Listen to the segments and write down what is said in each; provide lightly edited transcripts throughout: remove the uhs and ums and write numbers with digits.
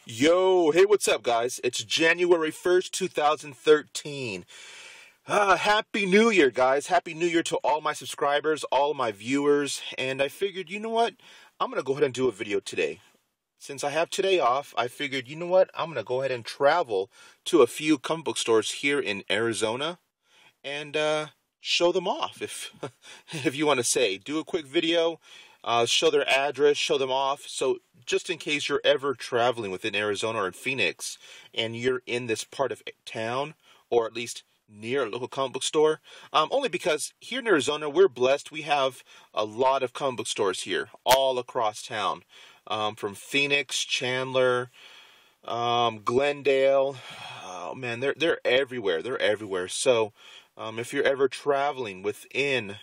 Yo, hey, what's up, guys? It's January 1st, 2013. Happy New Year, guys. Happy New Year to all my subscribers, all my viewers. And I figured, you know what? I'm going to go ahead and do a video today. Since I have today off, I figured, you know what? I'm going to go ahead and travel to a few comic book stores here in Arizona and show them off, if if you want to say. Do a quick video, show their address, show them off. So just in case you're ever traveling within Arizona or in Phoenix and you're in this part of town, or at least near a local comic book store, only because here in Arizona we're blessed. We have a lot of comic book stores here all across town, from Phoenix, Chandler, Glendale. Oh man, they're everywhere. They're everywhere. So if you're ever traveling within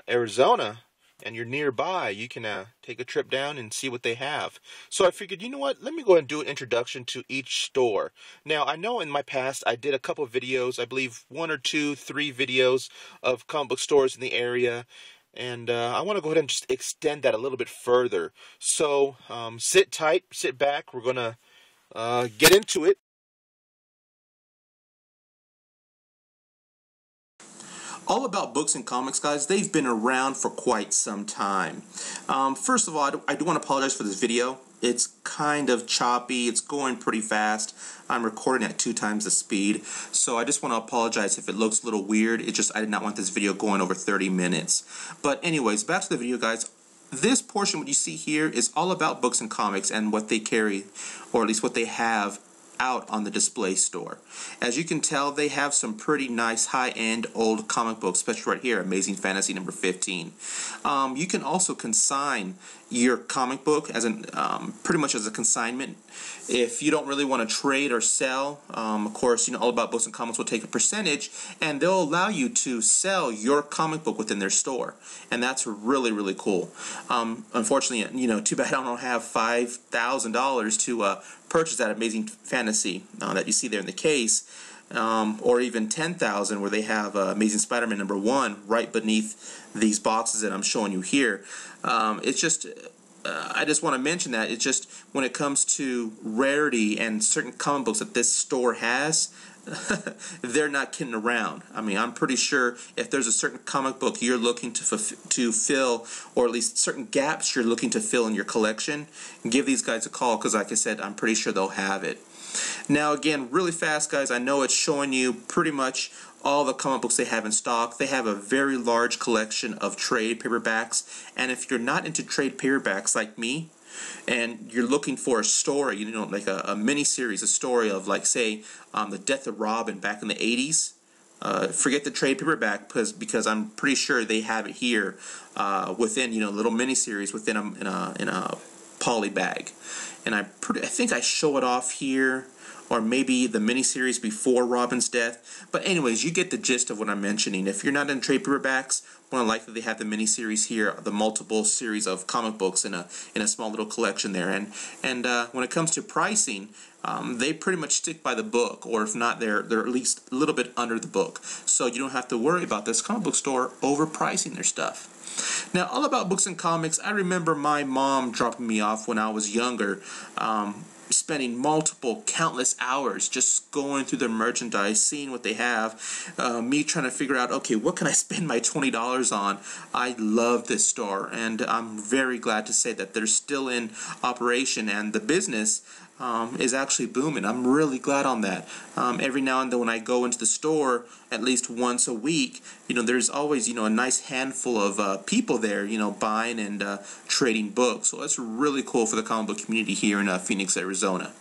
Arizona and you're nearby, you can take a trip down and see what they have. So I figured, you know what, let me go ahead and do an introduction to each store. Now, I know in my past I did a couple of videos, I believe 1 or 2, 3 videos of comic book stores in the area. And I want to go ahead and just extend that a little bit further. So sit tight, sit back, we're going to get into it. All About Books and Comics, guys, they've been around for quite some time. First of all, I do want to apologize for this video. It's kind of choppy. It's going pretty fast. I'm recording at 2 times the speed, so I just want to apologize if it looks a little weird. I did not want this video going over 30 minutes. But anyways, back to the video, guys. This portion, what you see here, is all about books and comics and what they carry, or at least what they have out on the display store. As you can tell, they have some pretty nice high-end old comic books, especially right here, Amazing Fantasy number 15. You can also consign your comic book as pretty much as a consignment. If you don't really want to trade or sell, of course, All About Books and Comics will take a percentage, and they'll allow you to sell your comic book within their store, and that's really, really cool. Unfortunately, too bad I don't have $5,000 to purchase that Amazing Fantasy that you see there in the case, or even $10,000 where they have Amazing Spider-Man number 1 right beneath these boxes that I'm showing you here. It's just I just want to mention that it's just when it comes to rarity and certain comic books that this store has, they're not kidding around. I mean, I'm pretty sure if there's a certain comic book you're looking to fill, or at least certain gaps you're looking to fill in your collection, give these guys a call, because like I said, I'm pretty sure they'll have it. Now again, really fast, guys, I know it's showing you pretty much all the comic books they have in stock. They have a very large collection of trade paperbacks, and if you're not into trade paperbacks like me, and you're looking for a story, like a mini-series, a story of, like, say, the death of Robin back in the 80s, forget the trade paperback, because I'm pretty sure they have it here within, little mini-series within in a poly bag. And I think I show it off here, or maybe the miniseries before Robin's death. But anyways, you get the gist of what I'm mentioning. If you're not in trade paperbacks, more than likely they have the miniseries here, the multiple series of comic books in a small little collection there. And when it comes to pricing, they pretty much stick by the book, or if not, they're at least a little bit under the book. So you don't have to worry about this comic book store overpricing their stuff. Now, All About Books and Comics, I remember my mom dropping me off when I was younger, spending countless hours just going through their merchandise, seeing what they have, me trying to figure out, okay, what can I spend my $20 on? I love this store, and I'm very glad to say that they're still in operation, and the business is actually booming. I'm really glad on that. Every now and then when I go into the store, at least once a week, there's always, a nice handful of people there, buying and trading books. So that's really cool for the comic book community here in Phoenix, Arizona.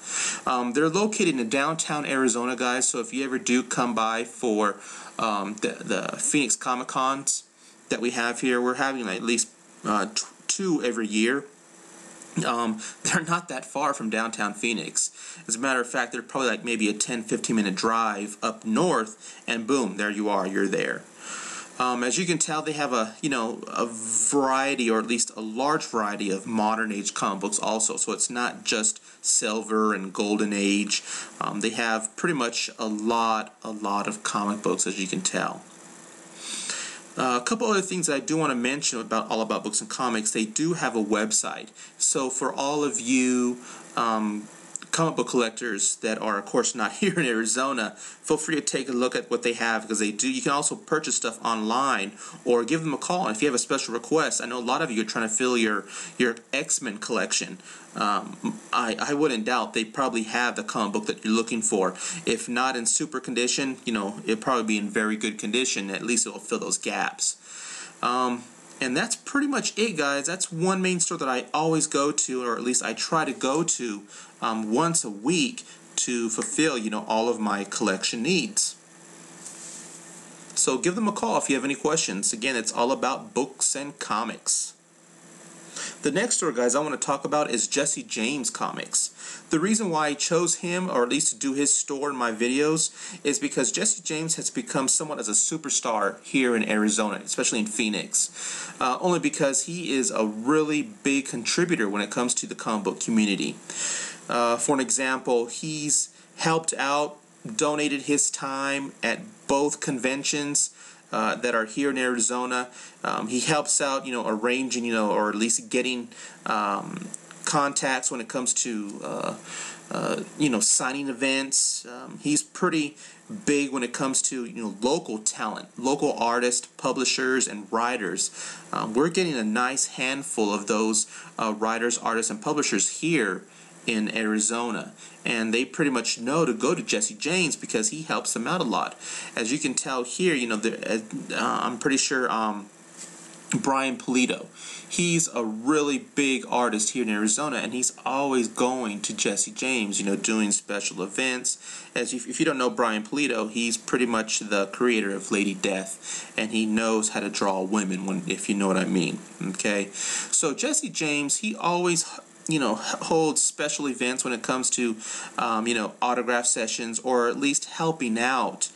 They're located in downtown Arizona, guys, so if you ever do come by for the Phoenix Comic Cons that we have here, we're having at least 2 every year. They're not that far from downtown Phoenix. As a matter of fact, they're probably like maybe a 10-15 minute drive up north, and boom, there you are, you're there. As you can tell, they have a variety, or at least a large variety, of modern age comic books also. So it's not just silver and golden age. They have pretty much a lot of comic books, as you can tell. A couple other things that I do want to mention about All About Books and Comics, they do have a website. So for all of you comic book collectors that are, of course, not here in Arizona, feel free to take a look at what they have, because they do. You can also purchase stuff online or give them a call. And if you have a special request, I know a lot of you are trying to fill your X-Men collection. I wouldn't doubt they probably have the comic book that you're looking for. If not in super condition, you know, it'll probably be in very good condition. At least it'll fill those gaps. And that's pretty much it, guys. That's one main store that I always go to, or at least I try to go to once a week to fulfill, you know, all of my collection needs. So give them a call if you have any questions. Again, it's all about books and comics. The next store, guys, I want to talk about is Jesse James Comics. The reason why I chose him, or at least to do his store in my videos, is because Jesse James has become somewhat as a superstar here in Arizona, especially in Phoenix. Only because he is a really big contributor when it comes to the comic book community. For an example, he's helped out, donated his time at both conventions that are here in Arizona. He helps out, you know, arranging, you know, or at least getting contacts when it comes to, you know, signing events. He's pretty big when it comes to, you know, local talent, local artists, publishers, and writers. We're getting a nice handful of those writers, artists, and publishers here in Arizona, and they pretty much know to go to Jesse James because he helps them out a lot. As you can tell here, you know, I'm pretty sure Brian Pulido, he's a really big artist here in Arizona, and he's always going to Jesse James, you know, doing special events. If you don't know Brian Pulido, he's pretty much the creator of Lady Death, and he knows how to draw women, if you know what I mean. Okay, so Jesse James, he always, you know, holds special events when it comes to, you know, autograph sessions, or at least helping out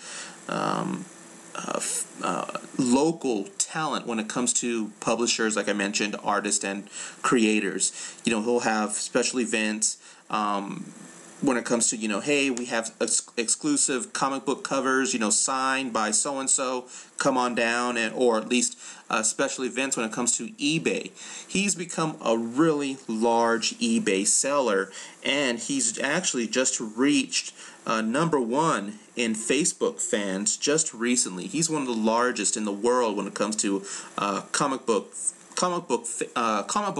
local talent when it comes to publishers, like I mentioned, artists and creators. You know, he'll have special events when it comes to, you know, hey, we have exclusive comic book covers, you know, signed by so-and-so, come on down, and or at least special events when it comes to eBay. He's become a really large eBay seller, and he's actually just reached #1 in Facebook fans just recently. He's one of the largest in the world when it comes to comic book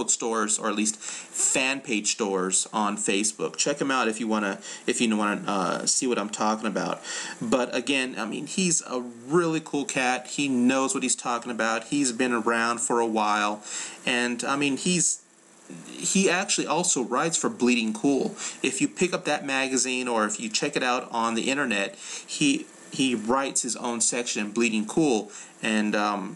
stores, or at least fan page stores on Facebook. Check him out if you want to see what I'm talking about. But again, I mean, he's a really cool cat. He knows what he's talking about. He's been around for a while, and I mean, he actually also writes for Bleeding Cool. If you pick up that magazine, or if you check it out on the internet, he writes his own section in Bleeding Cool, and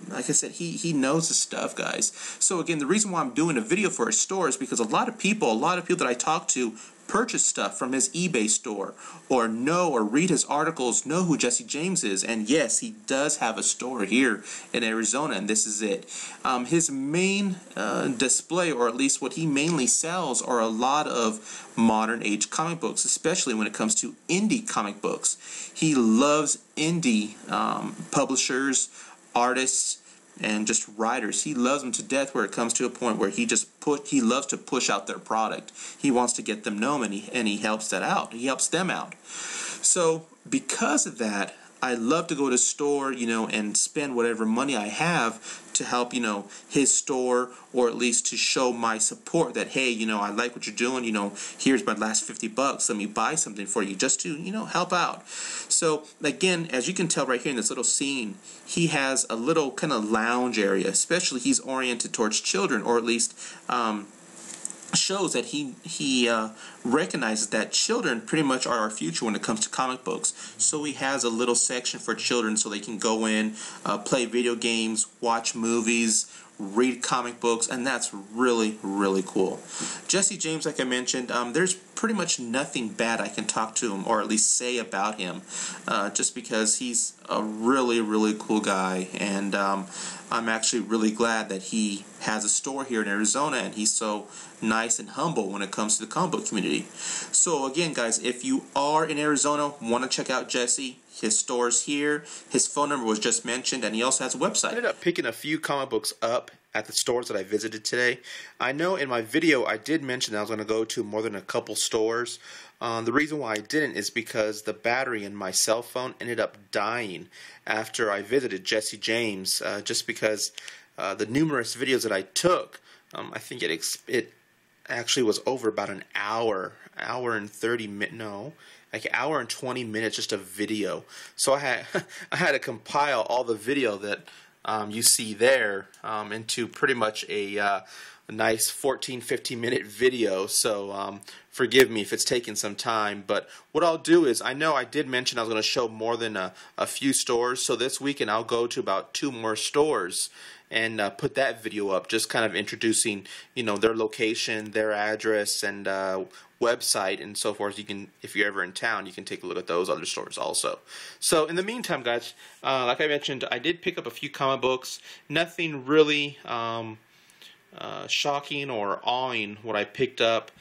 like I said, he knows his stuff, guys. So again, the reason why I'm doing a video for his store is because a lot of people that I talk to purchase stuff from his eBay store, or know or read his articles, know who Jesse James is. And yes, he does have a store here in Arizona, and this is it. His main display, or at least what he mainly sells, are a lot of modern age comic books, especially when it comes to indie comic books. He loves indie publishers, artists, and just writers. He loves them to death, where it comes to a point where he loves to push out their product. He wants to get them known, and he helps that out. He helps them out. So because of that, I love to go to a store, you know, and spend whatever money I have to help, you know, his store, or at least to show my support that, hey, you know, I like what you're doing, you know, here's my last $50, let me buy something for you, just to, you know, help out. So again, as you can tell right here in this little scene, he has a little kind of lounge area, especially he's oriented towards children, or at least shows that he recognizes that children pretty much are our future when it comes to comic books. So he has a little section for children so they can go in, play video games, watch movies, read comic books, and that's really, really cool. Jesse James, like I mentioned, there's pretty much nothing bad I can talk to him, or at least say about him, just because he's a really, really cool guy, and I'm actually really glad that he has a store here in Arizona, and he's so nice and humble when it comes to the comic book community. So again, guys, if you are in Arizona, want to check out Jesse, his store's here. His phone number was just mentioned, and he also has a website. I ended up picking a few comic books up at the stores that I visited today. I know in my video I did mention that I was going to go to more than a couple stores. The reason why I didn't is because the battery in my cell phone ended up dying after I visited Jesse James, just because the numerous videos that I took, I think it actually was over about an hour and 30 minutes, no, like an hour and 20 minutes just of video. So I had to compile all the video that you see there into pretty much a nice 14-15 minute video. So forgive me if it's taking some time, but what I'll do is, I know I did mention I was going to show more than a few stores, so this weekend I'll go to about 2 more stores and put that video up, just kind of introducing, you know, their location, their address, and website, and so forth. You can, if you're ever in town, you can take a look at those other stores also. So in the meantime, guys, like I mentioned, I did pick up a few comic books. Nothing really shocking or awing what I picked up.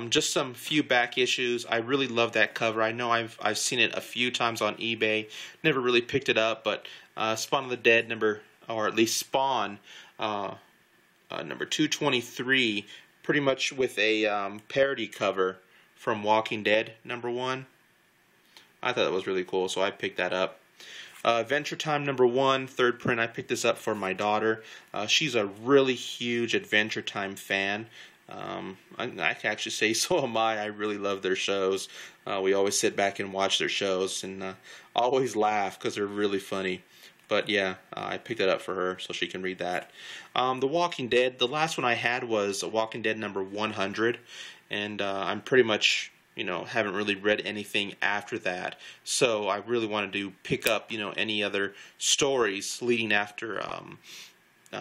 Just some few back issues. I really love that cover. I know I've seen it a few times on eBay. Never really picked it up, but Spawn of the Dead or at least Spawn number 223, pretty much with a parody cover from Walking Dead #1. I thought that was really cool, so I picked that up. Adventure Time #1, 3rd print. I picked this up for my daughter. She's a really huge Adventure Time fan. I can actually say so am I. I really love their shows. We always sit back and watch their shows and always laugh because they're really funny. But yeah, I picked that up for her so she can read that. The Walking Dead, the last one I had was Walking Dead #100, and I'm pretty much, you know, haven't really read anything after that. So I really wanted to pick up, you know, any other stories leading after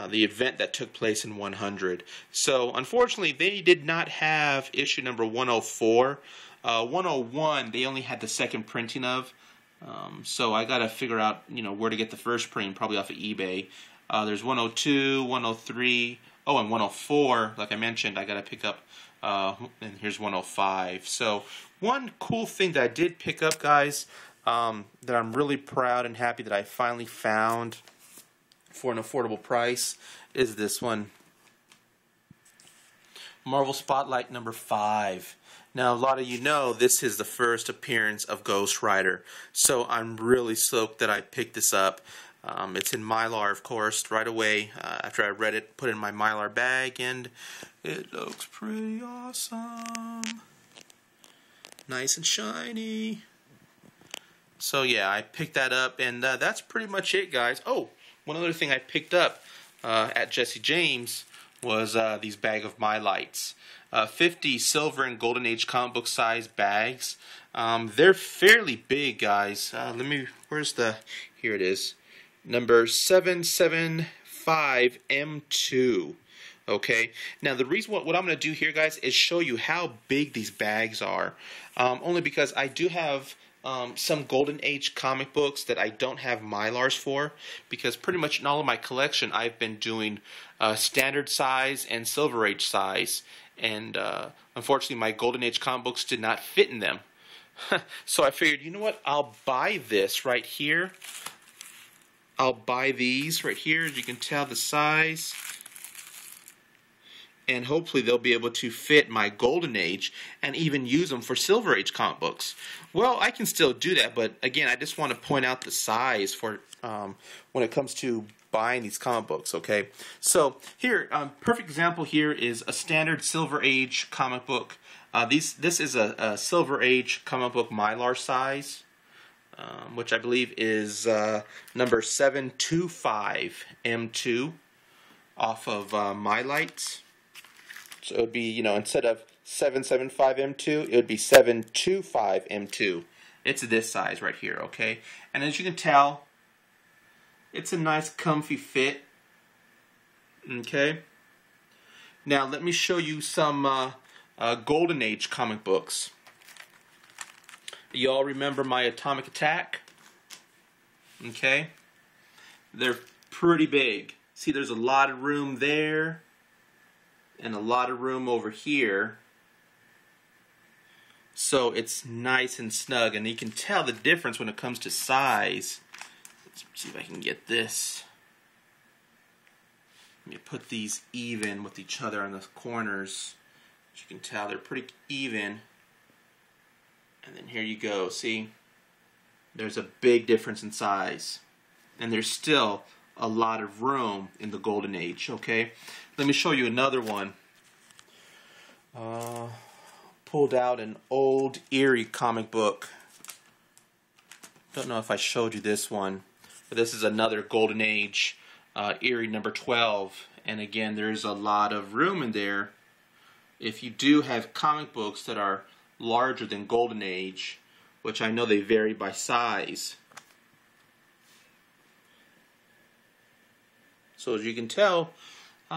the event that took place in 100. So unfortunately, they did not have issue number 104. 101, they only had the 2nd printing of. So I gotta figure out, you know, where to get the 1st print, probably off of eBay. There's 102, 103, oh, and 104. Like I mentioned, I gotta pick up. And here's 105. So one cool thing that I did pick up, guys, that I'm really proud and happy that I finally found for an affordable price is this one. Marvel Spotlight #5. Now, a lot of you know this is the first appearance of Ghost Rider, so I'm really stoked that I picked this up. It's in Mylar, of course, right away after I read it, put it in my Mylar bag, and it looks pretty awesome. Nice and shiny. So yeah, I picked that up, and that's pretty much it, guys. Oh, one other thing I picked up at Jesse James was these bag of My Lights. 50 silver and golden age comic book size bags. They're fairly big, guys. Here it is. Number 775 M2. Okay, now the reason what I'm going to do here, guys, is show you how big these bags are. Only because I do have some Golden Age comic books that I don't have Mylars for, because pretty much in all of my collection I've been doing standard size and Silver Age size, and unfortunately my Golden Age comic books did not fit in them. So I figured, you know what, I'll buy this right here. I'll buy these right here, as you can tell the size, and hopefully they'll be able to fit my Golden Age and even use them for Silver Age comic books. Well, I can still do that, but again, I just want to point out the size for when it comes to buying these comic books, okay? So here, perfect example here is a standard Silver Age comic book. This is a Silver Age comic book Mylar size, which I believe is number 725 M2 off of My Lights. So it would be, you know, instead of 775 M2, it would be 725 M2. It's this size right here, okay? And as you can tell, it's a nice comfy fit, okay? Now let me show you some Golden Age comic books. You all remember my Atomic Attack? Okay? They're pretty big. See, there's a lot of room there and a lot of room over here. So it's nice and snug, and you can tell the difference when it comes to size. Let's see if I can get this. Let me put these even with each other on the corners. As you can tell, they're pretty even. And then here you go. See? There's a big difference in size. And there's still a lot of room in the Golden Age, okay? Let me show you another one. Pulled out an old Eerie comic book. Don't know if I showed you this one, but this is another Golden Age Eerie number 12. And again, there's a lot of room in there. If you do have comic books that are larger than Golden Age, which I know they vary by size. So as you can tell,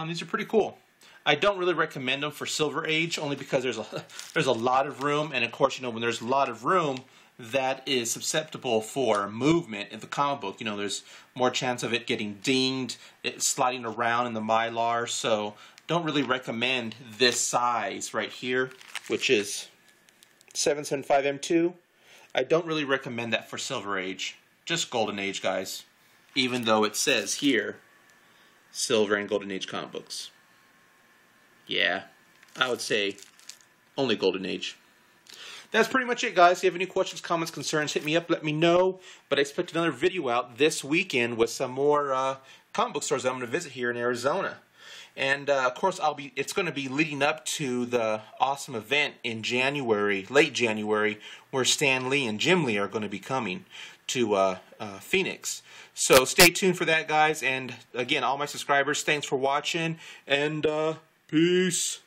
these are pretty cool. I don't really recommend them for Silver Age, only because there's a lot of room, and of course, you know, when there's a lot of room, that is susceptible for movement in the comic book. You know, there's more chance of it getting dinged, it sliding around in the Mylar. So don't really recommend this size right here, which is 775 M2. I don't really recommend that for Silver Age. Just Golden Age, guys. Even though it says here, Silver and Golden Age comic books. Yeah, I would say only Golden Age. That's pretty much it, guys. If you have any questions, comments, concerns, hit me up, let me know. But I expect another video out this weekend with some more comic book stores that I'm going to visit here in Arizona. And of course, it's going to be leading up to the awesome event in January, late January, where Stan Lee and Jim Lee are going to be coming to Phoenix. So stay tuned for that, guys. And again, all my subscribers, thanks for watching, and peace.